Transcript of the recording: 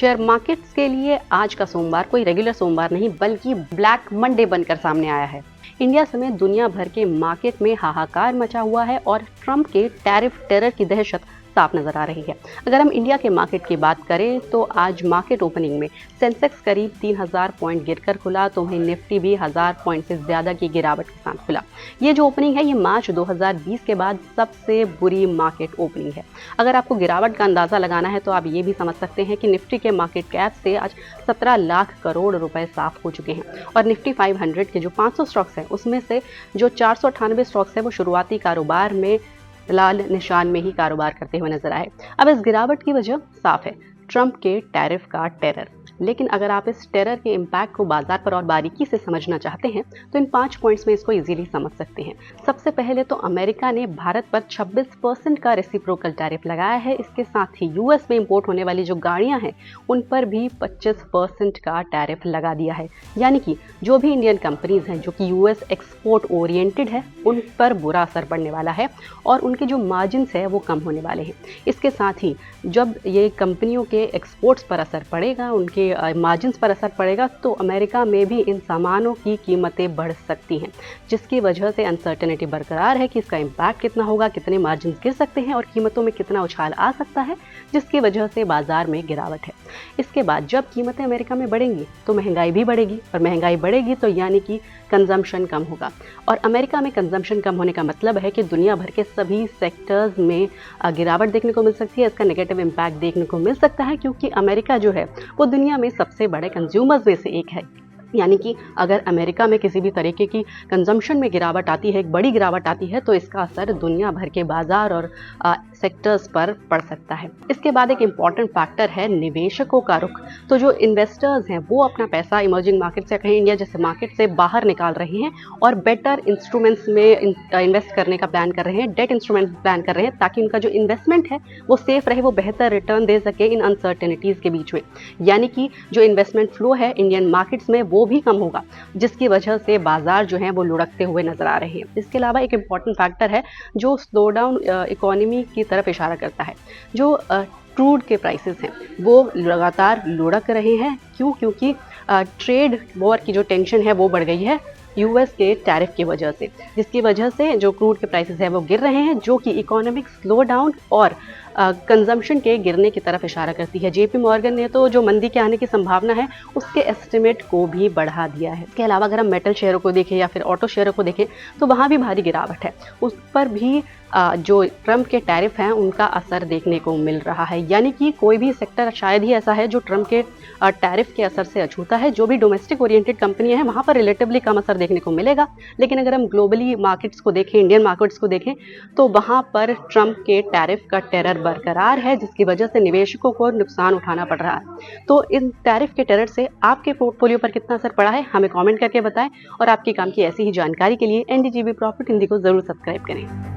Share markets के लिए आज का सोमवार कोई रेगुलर सोमवार नहीं बल्कि ब्लैक मंडे बनकर सामने आया है। इंडिया समेत दुनिया भर के मार्केट में हाहाकार मचा हुआ है और ट्रंप के टैरिफ टेरर की दहशत साफ नजर आ रही है। अगर हम इंडिया के मार्केट की बात करें तो आज मार्केट ओपनिंग में सेंसेक्स करीब 3000 पॉइंट गिरकर खुला तो वहीं निफ्टी भी 1000 पॉइंट से ज्यादा की गिरावट के साथ खुला। ये जो ओपनिंग है ये मार्च 2020 के बाद सबसे बुरी मार्केट ओपनिंग है। अगर आपको गिरावट का अंदाजा लगाना है तो आप ये भी समझ सकते हैं कि निफ्टी के मार्केट कैप से आज 17 लाख करोड़ रुपए साफ हो चुके हैं और निफ्टी 500 के जो 500 स्टॉक्स हैं उसमें से जो 498 स्टॉक्स है वो शुरुआती कारोबार में लाल निशान में ही कारोबार करते हुए नजर आए। अब इस गिरावट की वजह साफ है, ट्रंप के टैरिफ का टेरर। लेकिन अगर आप इस टेरर के इम्पैक्ट को बाजार पर और बारीकी से समझना चाहते हैं तो इन 5 पॉइंट्स में इसको इजीली समझ सकते हैं। सबसे पहले तो अमेरिका ने भारत पर 26% का रेसिप्रोकल टैरिफ लगाया है। इसके साथ ही यूएस में इंपोर्ट होने वाली जो गाड़ियां हैं उन पर भी 25% का टैरिफ लगा दिया है। यानी कि जो भी इंडियन कंपनीज हैं जो कि यूएस एक्सपोर्ट ओरिएंटेड है उन पर बुरा असर पड़ने वाला है और उनके जो मार्जिन्स है वो कम होने वाले हैं। इसके साथ ही जब ये कंपनियों के एक्सपोर्ट्स पर असर पड़ेगा, उनके मार्जिन्स पर असर पड़ेगा तो अमेरिका में भी इन सामानों की कीमतें बढ़ सकती हैं, जिसकी वजह से अनसर्टेनिटी बरकरार है कि इसका इम्पैक्ट कितना होगा, कितने मार्जिन्स गिर सकते हैं और कीमतों में कितना उछाल आ सकता है, जिसकी वजह से बाजार में गिरावट है। इसके बाद जब कीमतें अमेरिका में बढ़ेंगी तो महंगाई भी बढ़ेगी और महंगाई बढ़ेगी तो यानी कि कंजम्पशन कम होगा और अमेरिका में कंजम्पशन कम होने का मतलब है कि दुनिया भर के सभी सेक्टर्स में गिरावट देखने को मिल सकती है। इसका नेगेटिव इम्पैक्ट देखने को मिल सकता है क्योंकि अमेरिका जो है वो दुनिया में सबसे बड़े कंज्यूमर्स में से एक है। यानी कि अगर अमेरिका में किसी भी तरीके की कंजम्पशन में गिरावट आती है, एक बड़ी गिरावट आती है तो इसका असर दुनिया भर के बाजार और सेक्टर्स पर पड़ सकता है। इसके बाद एक इम्पॉर्टेंट फैक्टर है निवेशकों का रुख। तो जो इन्वेस्टर्स हैं वो अपना पैसा इमर्जिंग मार्केट से कहीं इंडिया जैसे मार्केट से बाहर निकाल रहे हैं और बेटर इंस्ट्रूमेंट्स में इन्वेस्ट करने का प्लान कर रहे हैं, डेट इंस्ट्रूमेंट्स प्लान कर रहे हैं ताकि उनका जो इन्वेस्टमेंट है वो सेफ रहे, वो बेहतर रिटर्न दे सके इन अनसर्टेनिटीज़ के बीच में। यानी कि जो इन्वेस्टमेंट फ्लो है इंडियन मार्केट्स में वो भी कम होगा, जिसकी वजह से बाजार जो है वो लुढ़कते हुए नजर आ रहे हैं। इसके अलावा एक इम्पॉर्टेंट फैक्टर है जो स्लो डाउन इकोनॉमी की तरफ इशारा करता है। जो क्रूड के प्राइसेस हैं वो लगातार लुढ़क रहे हैं। क्योंकि ट्रेड वॉर की जो टेंशन है वो बढ़ गई है यूएस के टैरिफ की वजह से, जिसकी वजह से जो क्रूड के प्राइसेस हैं वो गिर रहे हैं, जो कि इकोनॉमिक स्लो डाउन और कंजम्पशन के गिरने की तरफ इशारा करती है। जेपी मॉर्गन ने तो जो मंदी के आने की संभावना है उसके एस्टिमेट को भी बढ़ा दिया है। इसके अलावा अगर हम मेटल शेयरों को देखें या फिर ऑटो शेयरों को देखें तो वहाँ भी भारी गिरावट है। उस पर भी जो ट्रंप के टैरिफ हैं उनका असर देखने को मिल रहा है। यानी कि कोई भी सेक्टर शायद ही ऐसा है जो ट्रंप के टैरिफ के असर से अछूता है। जो भी डोमेस्टिक ओरिएंटेड कंपनियां हैं वहाँ पर रिलेटिवली कम असर देखने को मिलेगा, लेकिन अगर हम ग्लोबली मार्केट्स को देखें, इंडियन मार्केट्स को देखें तो वहाँ पर ट्रंप के टैरिफ का टेरर बरकरार है, जिसकी वजह से निवेशकों को नुकसान उठाना पड़ रहा है। तो इन टैरिफ के टेरर से आपके पोर्टफोलियो पर कितना असर पड़ा है हमें कमेंट करके बताएं और आपके काम की ऐसी ही जानकारी के लिए एनडीटीवी प्रॉफिट हिंदी को जरूर सब्सक्राइब करें।